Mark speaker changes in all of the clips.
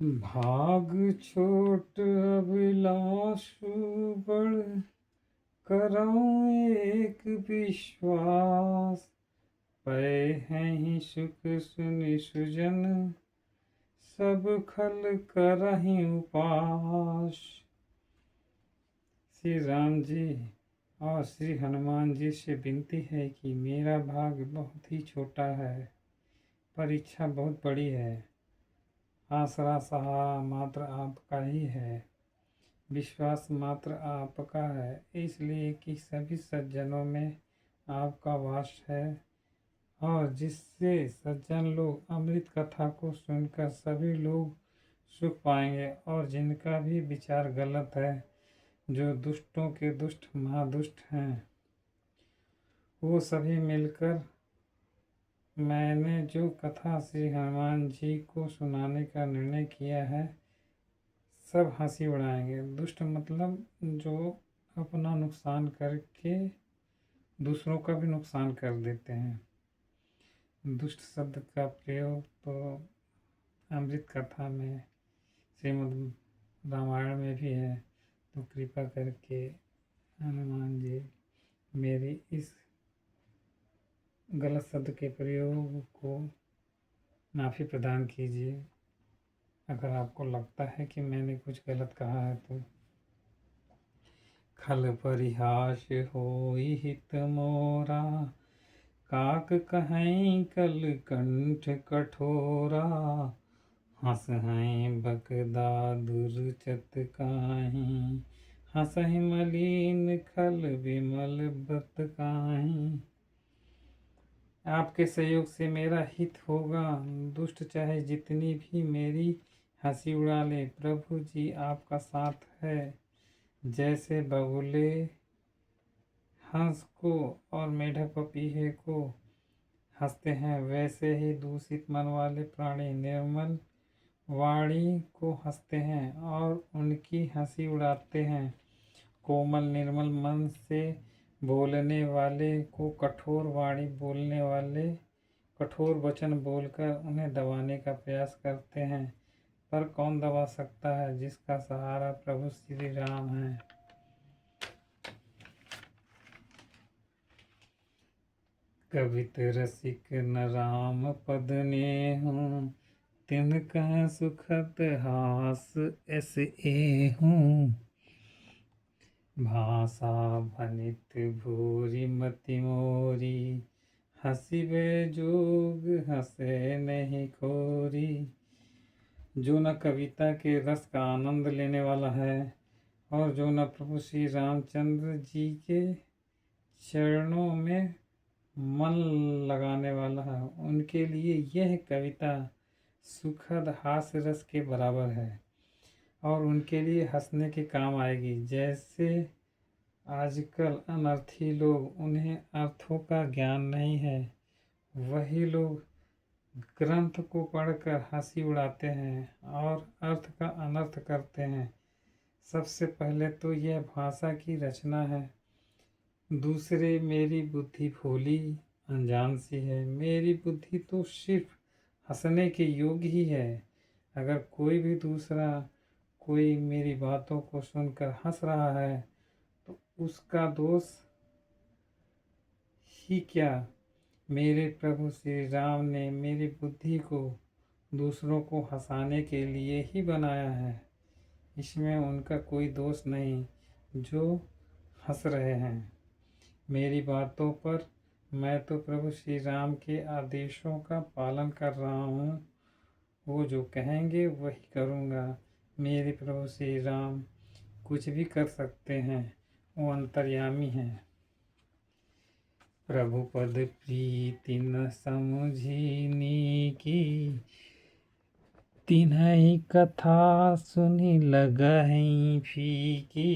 Speaker 1: भाग छोट अभिलाषु बड़, करऊँ एक विश्वास। पै हैं सुख सुनि सुजन, सब खल करहिं उपास। श्री राम जी और श्री हनुमान जी से विनती है कि मेरा भाग बहुत ही छोटा है, पर इच्छा बहुत बड़ी है। आसरा सहारा मात्र आपका ही है, विश्वास मात्र आपका है, इसलिए कि सभी सज्जनों में आपका वास है, और जिससे सज्जन लोग अमृत कथा को सुनकर सभी लोग सुख पाएंगे, और जिनका भी विचार गलत है, जो दुष्टों के दुष्ट महादुष्ट हैं, वो सभी मिलकर मैंने जो कथा श्री हनुमान जी को सुनाने का निर्णय किया है, सब हंसी उड़ाएंगे। दुष्ट मतलब जो अपना नुकसान करके दूसरों का भी नुकसान कर देते हैं। दुष्ट शब्द का प्रयोग तो अमृत कथा में, श्रीमद् रामायण में भी है। तो कृपा करके हनुमान जी मेरी इस गलत शब्द के प्रयोग को माफ़ी प्रदान कीजिए। अगर आपको लगता है कि मैंने कुछ गलत कहा है तो। खल परिहास होई हित मोरा, काक कहीं कल कंठ कठोरा। हँसहीं बकदा दुर्चत काहीं, हँसहीं मलिन खल विमल बत काहीं। आपके सहयोग से मेरा हित होगा, दुष्ट चाहे जितनी भी मेरी हंसी उड़ा ले, प्रभु जी आपका साथ है। जैसे बगुले हंस को और मेढक पपीहे को हंसते हैं, वैसे ही दूषित मन वाले प्राणी निर्मल वाणी को हंसते हैं और उनकी हंसी उड़ाते हैं। कोमल निर्मल मन से बोलने वाले को कठोर वाणी बोलने वाले कठोर वचन बोलकर उन्हें दबाने का प्रयास करते हैं, पर कौन दबा सकता है जिसका सहारा प्रभु श्री राम है। कवित रसिक न राम पद नेहूं, तिनका सुखद हास ऐस एहूं। भाषा भनित भूरि मति मोरी, हंसिबे जोग हंसे नहीं खोरी। जो न कविता के रस का आनंद लेने वाला है, और जो न प्रभु श्री रामचंद्र जी के चरणों में मन लगाने वाला है, उनके लिए यह कविता सुखद हास्य रस के बराबर है, और उनके लिए हंसने के काम आएगी। जैसे आजकल अनर्थी लोग, उन्हें अर्थों का ज्ञान नहीं है, वही लोग ग्रंथ को पढ़कर हंसी उड़ाते हैं और अर्थ का अनर्थ करते हैं। सबसे पहले तो यह भाषा की रचना है, दूसरे मेरी बुद्धि भोली अनजान सी है। मेरी बुद्धि तो सिर्फ हंसने के योग्य ही है। अगर कोई भी दूसरा कोई मेरी बातों को सुनकर हंस रहा है तो उसका दोष ही क्या। मेरे प्रभु श्री राम ने मेरी बुद्धि को दूसरों को हंसाने के लिए ही बनाया है, इसमें उनका कोई दोष नहीं जो हंस रहे हैं मेरी बातों पर। मैं तो प्रभु श्री राम के आदेशों का पालन कर रहा हूँ, वो जो कहेंगे वही करूँगा। मेरे प्रभु श्री राम कुछ भी कर सकते हैं, वो अंतर्यामी हैं। प्रभु पद प्रीति न समझिनी की, तिन्हई कथा सुनी लगहि फीकी।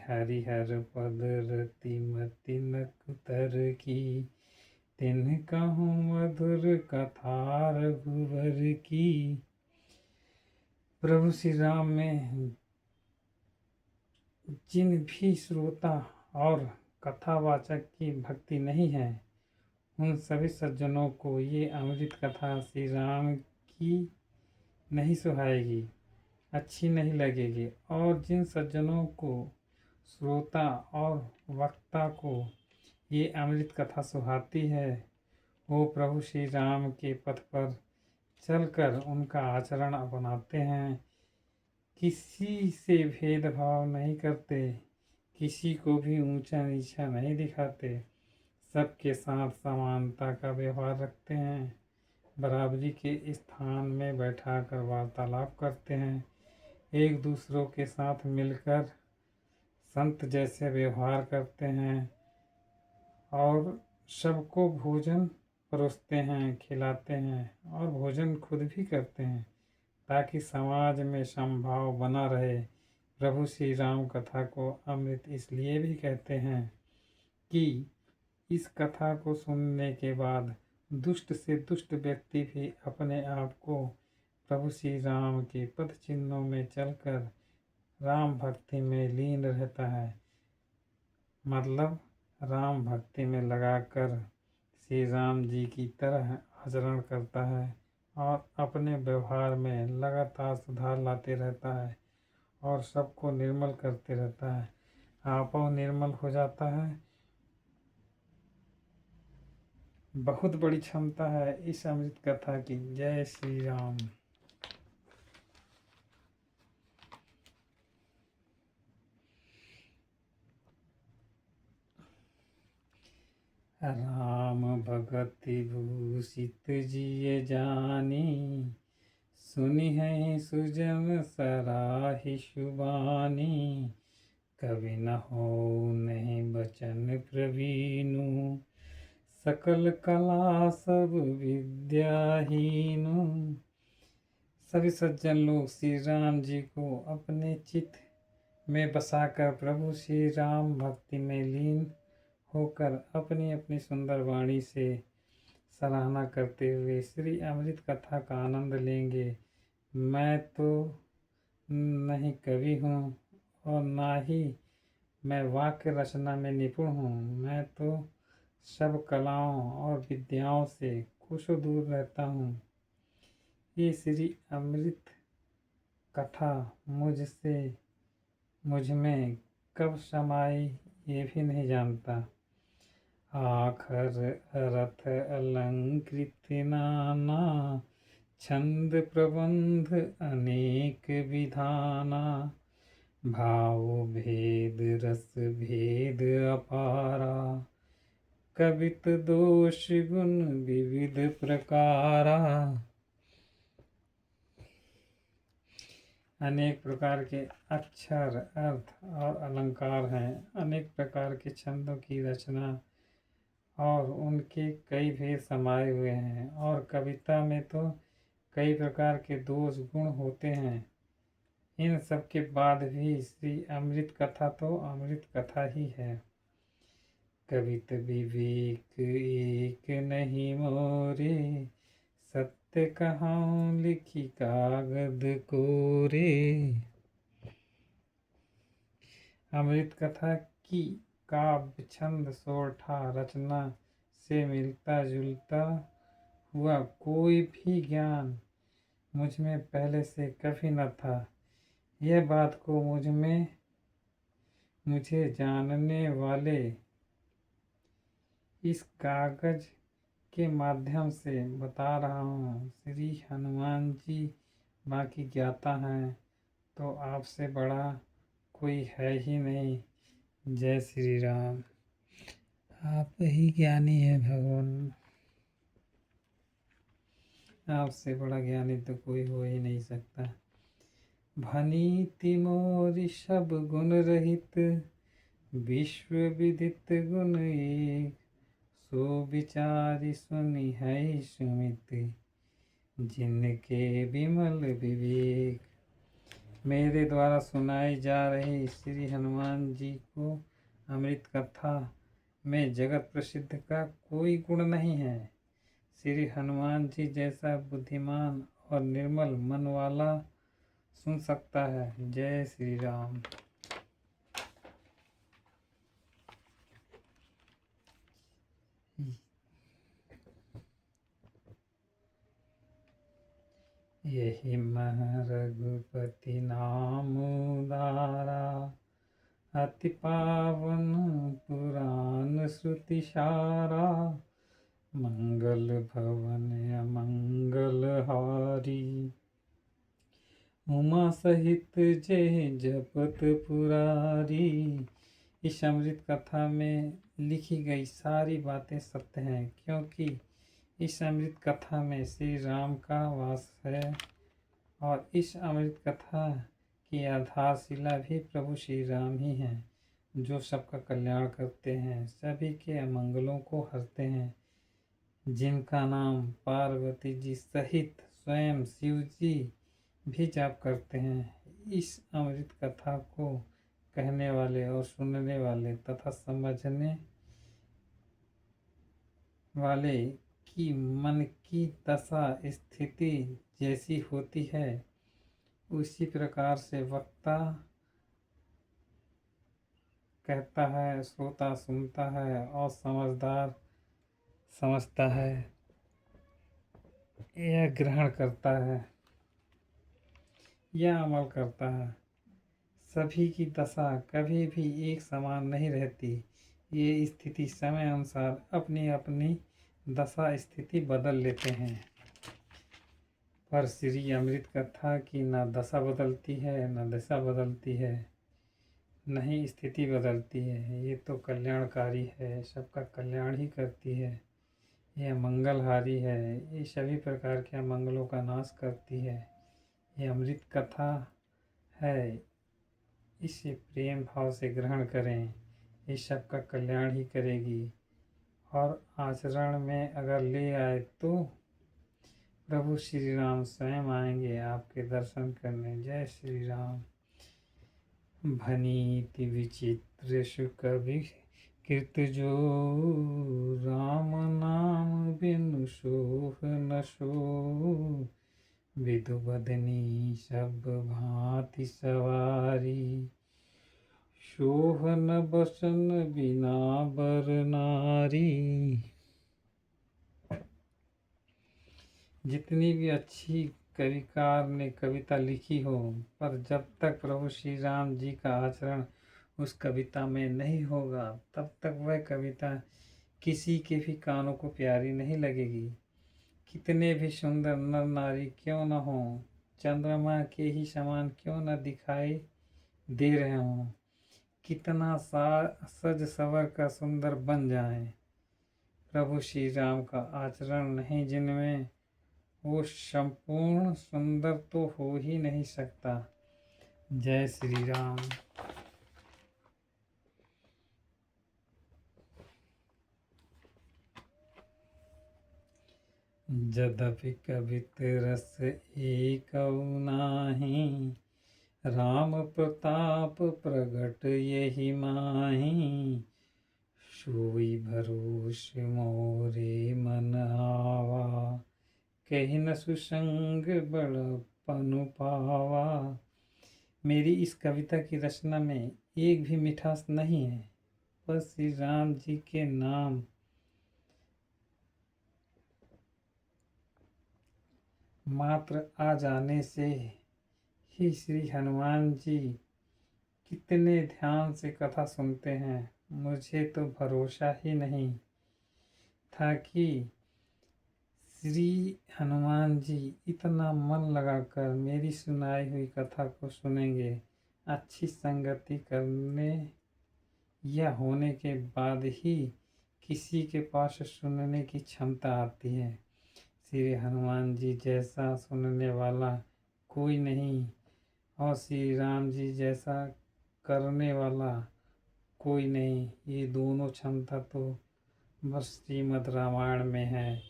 Speaker 1: हरिहर पद रति मति न कुतर की, तिन्ह कहूँ मधुर कथा रघुवर की। प्रभु श्री राम में जिन भी श्रोता और कथावाचक की भक्ति नहीं है, उन सभी सज्जनों को ये अमृत कथा श्री राम की नहीं सुहाएगी, अच्छी नहीं लगेगी। और जिन सज्जनों को, श्रोता और वक्ता को ये अमृत कथा सुहाती है, वो प्रभु श्री राम के पथ पर चलकर उनका आचरण अपनाते हैं, किसी से भेदभाव नहीं करते, किसी को भी ऊंचा नीचा नहीं दिखाते, सबके साथ समानता का व्यवहार रखते हैं, बराबरी के स्थान में बैठाकर वार्तालाप करते हैं, एक दूसरों के साथ मिलकर संत जैसे व्यवहार करते हैं और सबको भोजन परोसते हैं, खिलाते हैं और भोजन खुद भी करते हैं, ताकि समाज में समभाव बना रहे। प्रभु श्री राम कथा को अमृत इसलिए भी कहते हैं कि इस कथा को सुनने के बाद दुष्ट से दुष्ट व्यक्ति भी अपने आप को प्रभु श्री राम के पद चिन्हों में चलकर राम भक्ति में लीन रहता है, मतलब राम भक्ति में लगाकर श्री राम जी की तरह आचरण करता है और अपने व्यवहार में लगातार सुधार लाते रहता है और सबको निर्मल करते रहता है, आपो निर्मल हो जाता है। बहुत बड़ी क्षमता है इस अमृत कथा की। जय श्री राम। राम भगति भूषित जिय जानी, सुनि है सुजन सराहि शुबानी, कवि न हो नहीं बचन प्रवीणु, सकल कला सब विद्याहीनु। सभी सज्जन लोग श्री राम जी को अपने चित्त में बसाकर प्रभु श्री राम भक्ति में लीन होकर अपनी अपनी सुंदर वाणी से सराहना करते हुए श्री अमृत कथा का आनंद लेंगे। मैं तो नहीं कवि हूँ और ना ही मैं वाक्य रचना में निपुण हूँ, मैं तो सब कलाओं और विद्याओं से कुछ दूर रहता हूँ। ये श्री अमृत कथा मुझ में कब समाई ये भी नहीं जानता। आखर रथ अलंकृत नाना, छंद प्रबंध अनेक विधाना, भाव भेद रस भेद अपारा, कवित दोष गुण विविध प्रकारा। अनेक प्रकार के अक्षर, अर्थ और अलंकार हैं, अनेक प्रकार के छंदों की रचना और उनके कई भेद समाये हुए हैं, और कविता में तो कई प्रकार के दोष गुण होते हैं। इन सब के बाद भी श्री अमृत कथा तो अमृत कथा ही है। कवित विवेक एक नहीं मोरे, सत्य कहाऊं लिखी कागद कोरे। अमृत कथा की काव्य छंद सोरठा रचना से मिलता जुलता हुआ कोई भी ज्ञान मुझ में पहले से कभी न था। यह बात को मुझे जानने वाले इस कागज के माध्यम से बता रहा हूँ। श्री हनुमान जी बाकी ज्ञाता हैं तो आपसे बड़ा कोई है ही नहीं। जय श्री राम। आप ही ज्ञानी है भगवान, आपसे बड़ा ज्ञानी तो कोई हो ही नहीं सकता। भनी तिमोरी सब गुण रहित, विश्व विदित गुण एक, सो विचारी सुनि है सुमित, जिनके विमल विवेक। मेरे द्वारा सुनाई जा रही श्री हनुमान जी को अमृत कथा में जगत प्रसिद्ध का कोई गुण नहीं है। श्री हनुमान जी जैसा बुद्धिमान और निर्मल मन वाला सुन सकता है। जय श्री राम। यही मह रघुपति नाम उदारा, अति पावन पुराण श्रुति सारा, मंगल भवन अमंगल हारी, उमा सहित जय जपत पुरारी। इस अमृत कथा में लिखी गई सारी बातें सत्य हैं, क्योंकि इस अमृत कथा में श्री राम का वास है और इस अमृत कथा की आधारशिला भी प्रभु श्री राम ही हैं, जो सबका कल्याण करते हैं, सभी के अमंगलों को हरते हैं, जिनका नाम पार्वती जी सहित स्वयं शिव जी भी जाप करते हैं। इस अमृत कथा को कहने वाले और सुनने वाले तथा समझने वाले की मन की दशा स्थिति जैसी होती है, उसी प्रकार से वक्ता कहता है, श्रोता सुनता है और समझदार समझता है, यह ग्रहण करता है, यह अमल करता है। सभी की दशा कभी भी एक समान नहीं रहती, ये स्थिति समय अनुसार अपनी अपनी दशा स्थिति बदल लेते हैं। पर श्री अमृत कथा की न दशा बदलती है, न दशा बदलती है, न ही स्थिति बदलती है। ये तो कल्याणकारी है, सबका कल्याण ही करती है। यह मंगलहारी है, ये सभी प्रकार के मंगलों का नाश करती है। ये अमृत कथा है, इसे प्रेम भाव से ग्रहण करें, ये सबका कल्याण ही करेगी। और आचरण में अगर ले आए तो प्रभु श्री राम स्वयं आएंगे आपके दर्शन करने। जय श्री राम। भनीति विचित्र सुख कृत जो, राम नाम बिनु सोह न सो, विधु बदनी सब भांति सवारी, शोभन बसन बिना बर नारी। जितनी भी अच्छी कविकार ने कविता लिखी हो, पर जब तक प्रभु श्री राम जी का आचरण उस कविता में नहीं होगा, तब तक वह कविता किसी के भी कानों को प्यारी नहीं लगेगी। कितने भी सुंदर नर नारी क्यों न हो, चंद्रमा के ही समान क्यों न दिखाई दे रहे हों, कितना सज सवर का सुंदर बन जाए, प्रभु श्री राम का आचरण नहीं जिनमें, वो संपूर्ण सुंदर तो हो ही नहीं सकता। जय श्री राम। जदपि कवित रस एक नाही, राम प्रताप प्रगट यही माही, सोई भरोस मोरे मन आवा, कही न सुसंग बड़पनु पावा। मेरी इस कविता की रचना में एक भी मिठास नहीं है, बस श्री राम जी के नाम मात्र आ जाने से ही श्री हनुमान जी कितने ध्यान से कथा सुनते हैं। मुझे तो भरोसा ही नहीं था कि श्री हनुमान जी इतना मन लगाकर मेरी सुनाई हुई कथा को सुनेंगे। अच्छी संगति करने या होने के बाद ही किसी के पास सुनने की क्षमता आती है। श्री हनुमान जी जैसा सुनने वाला कोई नहीं और श्री राम जी जैसा करने वाला कोई नहीं। ये दोनों क्षमता तो बस श्रीमद् रामायण में है,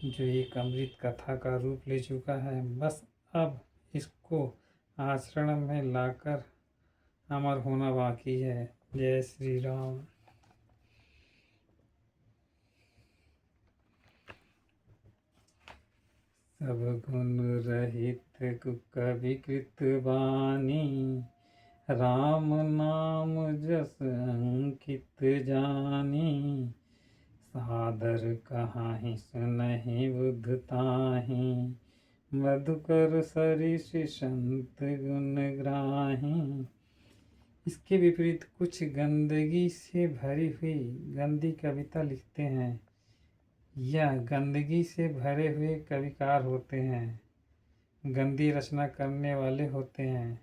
Speaker 1: जो एक अमृत कथा का रूप ले चुका है। बस अब इसको आचरण में लाकर अमर होना बाकी है। जय श्री राम। सब गुण रहित कवि कृत बानी, राम नाम जस अंकित जानी, सादर कहाहि सुनहि बुध ताहि, मधुकर सरिस संत गुण ग्राही। इसके विपरीत कुछ गंदगी से भरी हुई गंदी कविता लिखते हैं या गंदगी से भरे हुए कविकार होते हैं, गंदी रचना करने वाले होते हैं,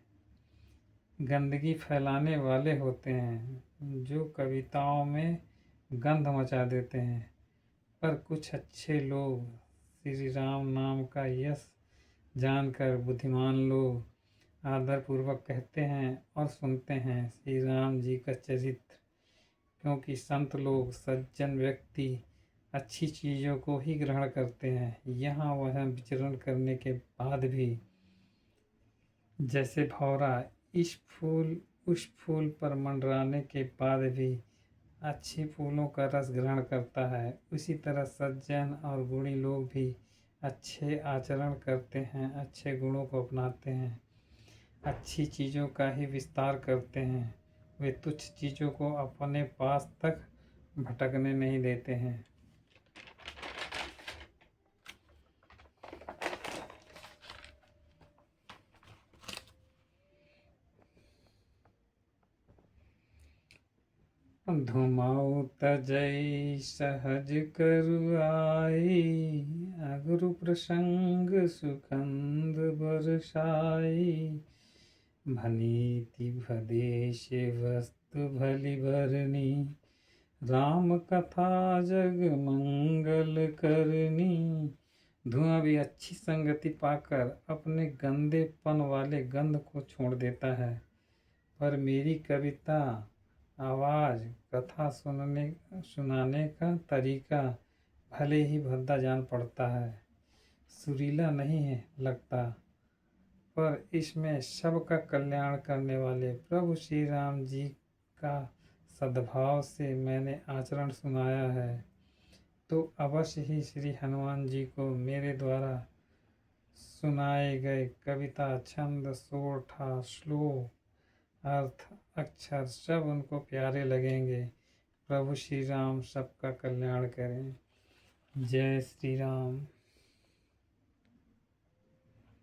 Speaker 1: गंदगी फैलाने वाले होते हैं, जो कविताओं में गंध मचा देते हैं। पर कुछ अच्छे लोग श्री राम नाम का यश जानकर बुद्धिमान लोग आदरपूर्वक कहते हैं और सुनते हैं श्री राम जी का चरित्र, क्योंकि संत लोग सज्जन व्यक्ति अच्छी चीज़ों को ही ग्रहण करते हैं। यहाँ वह विचरण करने के बाद भी जैसे भौरा इस फूल उस फूल पर मंडराने के बाद भी अच्छे फूलों का रस ग्रहण करता है, उसी तरह सज्जन और गुणी लोग भी अच्छे आचरण करते हैं, अच्छे गुणों को अपनाते हैं, अच्छी चीज़ों का ही विस्तार करते हैं। वे तुच्छ चीज़ों को अपने पास तक भटकने नहीं देते हैं। धुमाऊ तजई सहज करु आई, अगरु प्रसंग सुखंद बरसाई। भनीति भदेश वस्तु भली भरनी, राम कथा जग मंगल करनी। धुआं भी अच्छी संगति पाकर अपने गंदेपन वाले गंध को छोड़ देता है, पर मेरी कविता, आवाज़, कथा सुनाने का तरीका भले ही भद्दा जान पड़ता है, सुरीला नहीं है लगता, पर इसमें सबका कल्याण करने वाले प्रभु श्री राम जी का सद्भाव से मैंने आचरण सुनाया है, तो अवश्य ही श्री हनुमान जी को मेरे द्वारा सुनाए गए कविता, छंद, सोरठा, श्लोक, अर्थ, अक्षर सब उनको प्यारे लगेंगे। प्रभु श्री राम सबका कल्याण करें। जय श्री राम।